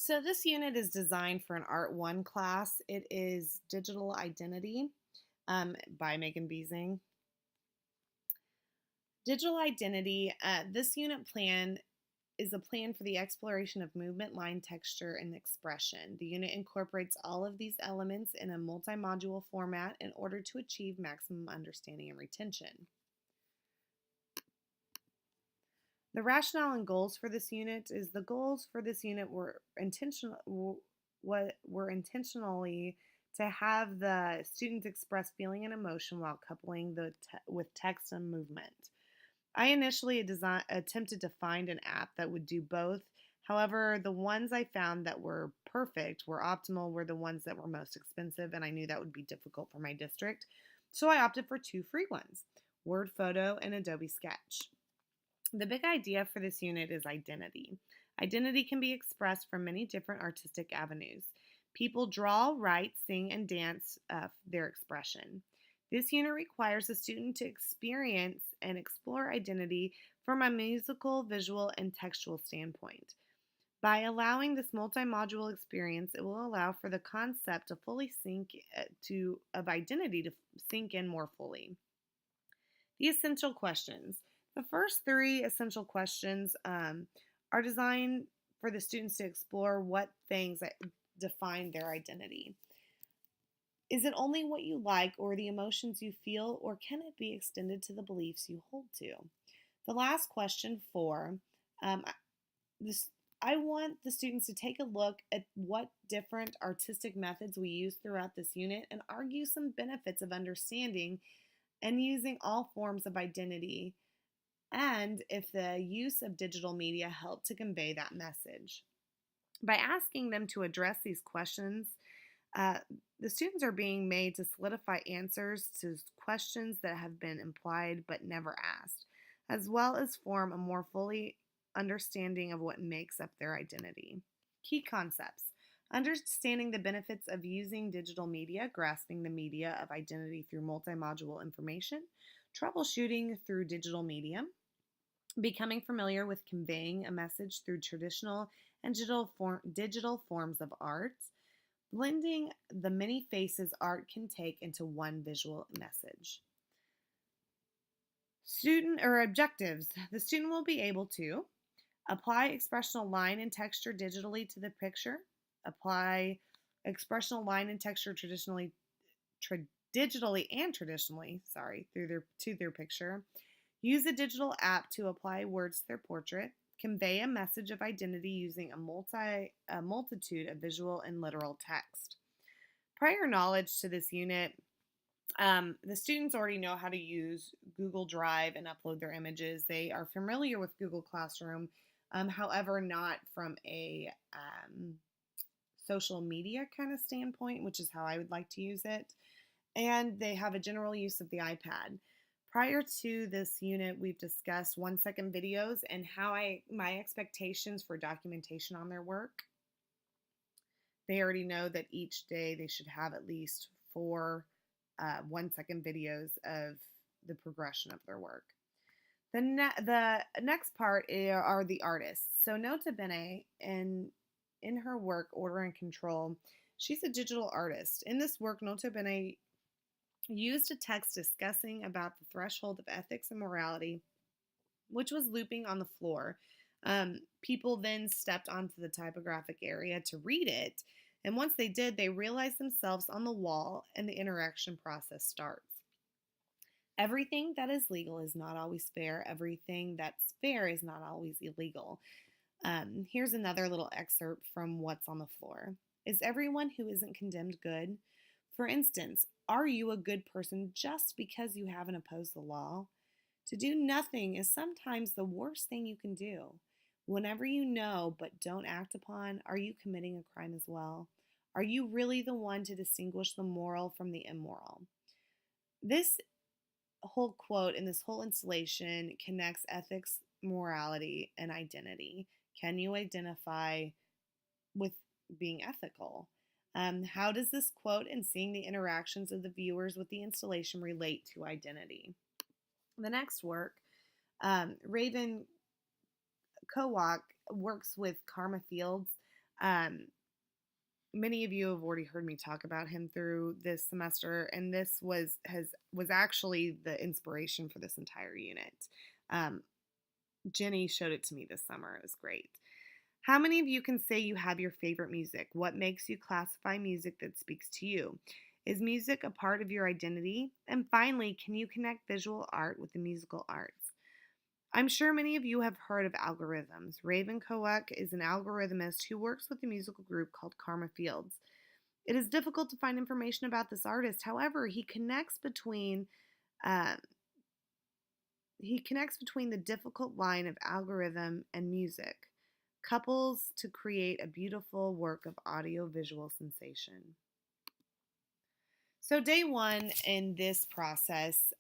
So this unit is designed for an Art 1 class. It is Digital Identity by Megan Beasing. Digital Identity, this unit plan is a plan for the exploration of movement, line, texture, and expression. The unit incorporates all of these elements in a multi-module format in order to achieve maximum understanding and retention. The rationale and goals for this unit is the goals for this unit were intentionally to have the students express feeling and emotion while coupling with text and movement. I initially attempted to find an app that would do both. However, the ones I found that were perfect, were optimal, were the ones that were most expensive, and I knew that would be difficult for my district. So I opted for two free ones, Word Photo and Adobe Sketch. The big idea for this unit is identity. Identity can be expressed from many different artistic avenues. People draw, write, sing, and dance their expression. This unit requires the student to experience and explore identity from a musical, visual, and textual standpoint. By allowing this multi-module experience, it will allow for the concept to fully of identity to sink in more fully. The essential questions. The first three essential questions are designed for the students to explore what things that define their identity. Is it only what you like or the emotions you feel, or can it be extended to the beliefs you hold to? The last question, 4, um, this, I want the students to take a look at what different artistic methods we use throughout this unit and argue some benefits of understanding and using all forms of identity, and if the use of digital media helped to convey that message. By asking them to address these questions, uh, the students are being made to solidify answers to questions that have been implied but never asked, as well as form a more fully understanding of what makes up their identity. Key concepts: understanding the benefits of using digital media, grasping the media of identity through multi-module information, troubleshooting through digital media, becoming familiar with conveying a message through traditional and digital forms of art, blending the many faces art can take into one visual message. Student or objectives. The student will be able to apply expressional line and texture digitally to the picture, apply expressional line and texture digitally and traditionally, to their picture, use a digital app to apply words to their portrait, convey a message of identity using a multitude of visual and literal text. Prior knowledge to this unit, the students already know how to use Google Drive and upload their images. They are familiar with Google Classroom, however, not from a social media kind of standpoint, which is how I would like to use it. And they have a general use of the iPad. Prior to this unit, we've discussed 1-second videos and my expectations for documentation on their work. They already know that each day they should have at least 4 1-second videos of the progression of their work. The next part are the artists. So Nota Bene, in her work, Order and Control, she's a digital artist. In this work, Nota Bene used a text discussing about the threshold of ethics and morality, which was looping on the floor. People then stepped onto the typographic area to read it, and once they did, they realized themselves on the wall, and the interaction process starts. Everything that is legal is not always fair. Everything that's fair is not always illegal. Here's another little excerpt from what's on the floor. Is everyone who isn't condemned good? For instance, are you a good person just because you haven't opposed the law? To do nothing is sometimes the worst thing you can do. Whenever you know but don't act upon, are you committing a crime as well? Are you really the one to distinguish the moral from the immoral? This whole quote and this whole installation connects ethics, morality, and identity. Can you identify with being ethical? How does this quote and seeing the interactions of the viewers with the installation relate to identity? The next work, Raven Kowak works with Karma Fields. Um, Many of you have already heard me talk about him through this semester, and this was actually the inspiration for this entire unit. Um, Jenny showed it to me this summer. It was great. How many of you can say you have your favorite music? What makes you classify music that speaks to you? Is music a part of your identity? And finally, can you connect visual art with the musical arts? I'm sure many of you have heard of algorithms. Raven Kowak is an algorithmist who works with a musical group called Karma Fields. It is difficult to find information about this artist. However, uh, he connects between the difficult line of algorithm and music, couples to create a beautiful work of audio-visual sensation. So, day one in this process,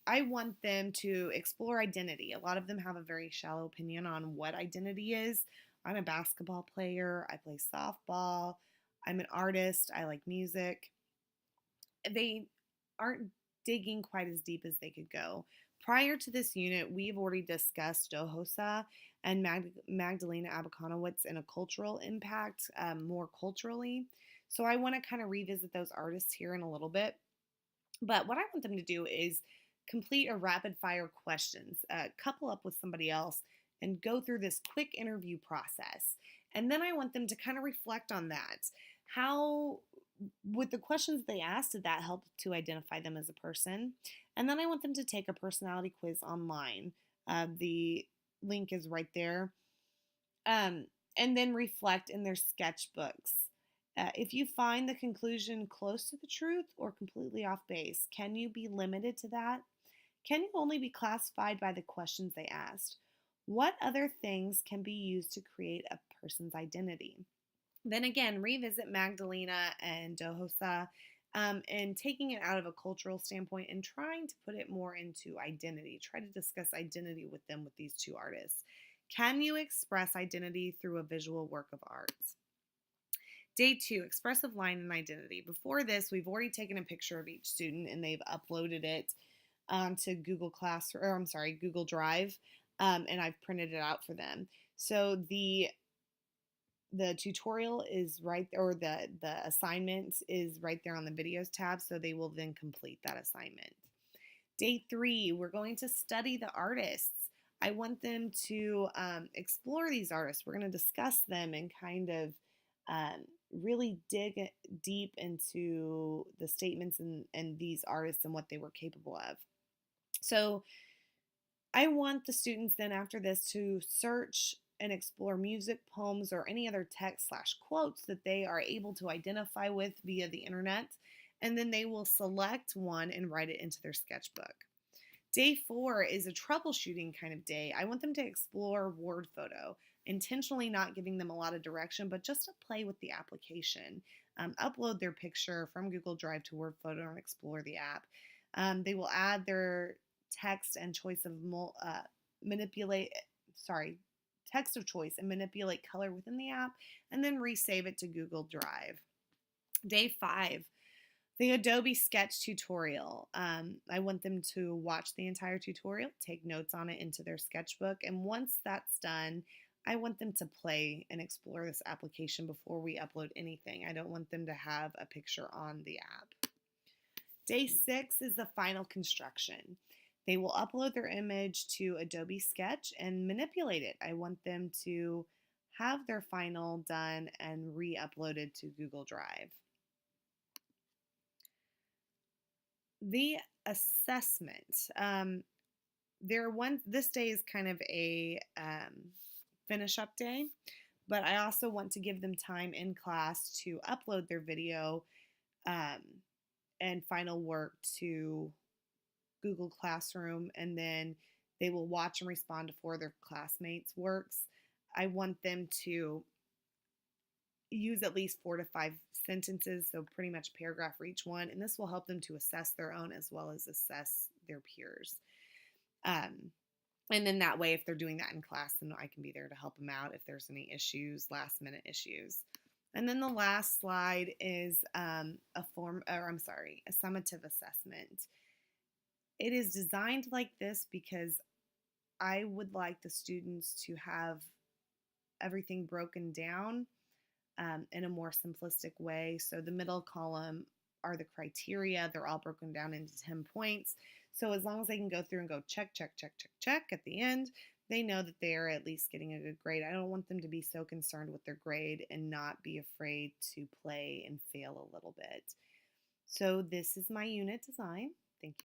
I want them to explore identity. A lot of them have a very shallow opinion on what identity is. I'm a basketball player, I play softball, I'm an artist, I like music. They aren't digging quite as deep as they could go. Prior to this unit, we've already discussed Dohosa and Magdalena Abakanowitz and a cultural impact, more culturally. So I want to kind of revisit those artists here in a little bit. But what I want them to do is complete a rapid fire questions, couple up with somebody else, and go through this quick interview process. And then I want them to kind of reflect on that. How, with the questions they asked, did that help to identify them as a person? And then I want them to take a personality quiz online. The link is right there. Um, and then reflect in their sketchbooks. If you find the conclusion close to the truth or completely off base, can you be limited to that? Can you only be classified by the questions they asked? What other things can be used to create a person's identity? Then again, revisit Magdalena and Dohosa, and taking it out of a cultural standpoint and trying to put it more into identity. Try to discuss identity with them with these two artists. Can you express identity through a visual work of art? Day two, expressive line and identity. Before this, we've already taken a picture of each student and they've uploaded it to Google Drive, and I've printed it out for them. So the tutorial is right there, or the assignment is right there on the videos tab, so they will then complete that assignment. Day three, we're going to study the artists. I want them to explore these artists. We're going to discuss them and kind of really dig deep into the statements and these artists and what they were capable of. So I want the students then after this to search and explore music, poems, or any other text/quotes that they are able to identify with via the internet, and then they will select one and write it into their sketchbook. Day four is a troubleshooting kind of day. I want them to explore Word Photo, intentionally not giving them a lot of direction, but just to play with the application. Upload their picture from Google Drive to Word Photo and explore the app. They will add their text and choice of manipulate, sorry, text of choice and manipulate color within the app, and then resave it to Google Drive. Day five, the Adobe Sketch tutorial. I want them to watch the entire tutorial, take notes on it into their sketchbook, and once that's done, I want them to play and explore this application before we upload anything. I don't want them to have a picture on the app. Day six is the final construction. They will upload their image to Adobe Sketch and manipulate it. I want them to have their final done and re-uploaded to Google Drive. The assessment. This day is kind of a finish up day, but I also want to give them time in class to upload their video and final work to Google Classroom, and then they will watch and respond to 4 of their classmates' works. I want them to use at least 4 to 5 sentences, so pretty much a paragraph for each one, and this will help them to assess their own as well as assess their peers. And then that way, if they're doing that in class, then I can be there to help them out if there's any issues, last minute issues. And then the last slide is a summative assessment. It is designed like this because I would like the students to have everything broken down in a more simplistic way. So the middle column are the criteria. They're all broken down into 10 points. So as long as they can go through and go check, check, check, check, check at the end, they know that they're at least getting a good grade. I don't want them to be so concerned with their grade and not be afraid to play and fail a little bit. So this is my unit design. Thank you.